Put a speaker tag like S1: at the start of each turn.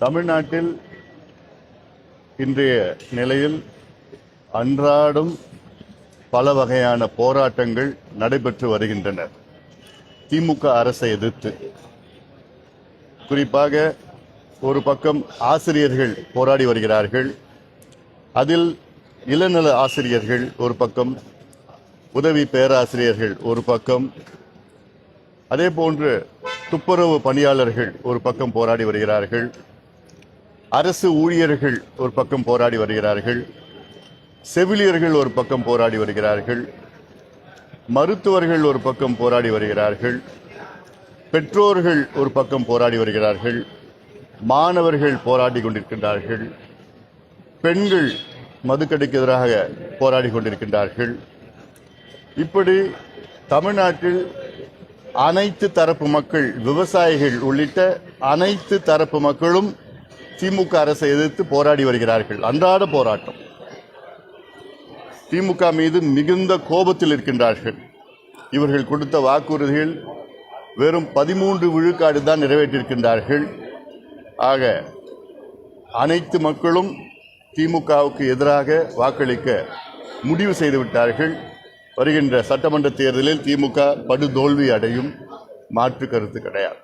S1: தமிழ்நாட்டில் இன்றைய நிலையில் அன்றாடம் பல வகையான போராட்டங்கள் நடைபெற்று வருகின்றன. திமுக அரசை எதிர்த்து குறிப்பாக ஒரு பக்கம் ஆசிரியர்கள் போராடி வருகிறார்கள். அதில் இளநிலை ஆசிரியர்கள் ஒரு பக்கம், உதவி பேராசிரியர்கள் ஒரு பக்கம், அதே போன்று துப்புரவு பணியாளர்கள் ஒரு பக்கம் போராடி வருகிறார்கள். அரசு ஊழியர்கள் ஒரு பக்கம் போராடி வருகிறார்கள். செவிலியர்கள் ஒரு பக்கம் போராடி வருகிறார்கள். மருத்துவர்கள் ஒரு பக்கம் போராடி வருகிறார்கள். பெற்றோர்கள் ஒரு பக்கம் போராடி வருகிறார்கள். மாணவர்கள் போராடி கொண்டிருக்கின்றார்கள். பெண்கள் மதுக்கடைக்கு எதிராக போராடி கொண்டிருக்கின்றார்கள். இப்படி தமிழ்நாட்டில் அனைத்து தரப்பு மக்கள், விவசாயிகள் உள்ளிட்ட அனைத்து தரப்பு மக்களும் திமுக அரசை எதிர்த்து போராடி வருகிறார்கள். அன்றாட போராட்டம். திமுக மீது மிகுந்த கோபத்தில் இருக்கின்றார்கள். இவர்கள் கொடுத்த வாக்குறுதிகள் வெறும் 13 விழுக்காடு தான் நிறைவேற்றியிருக்கின்றார்கள். ஆக அனைத்து மக்களும் திமுகவுக்கு எதிராக வாக்களிக்க முடிவு செய்துவிட்டார்கள். வருகின்ற சட்டமன்ற தேர்தலில் திமுக படுதோல்வி அடையும், மாற்று கருத்து கிடையாது.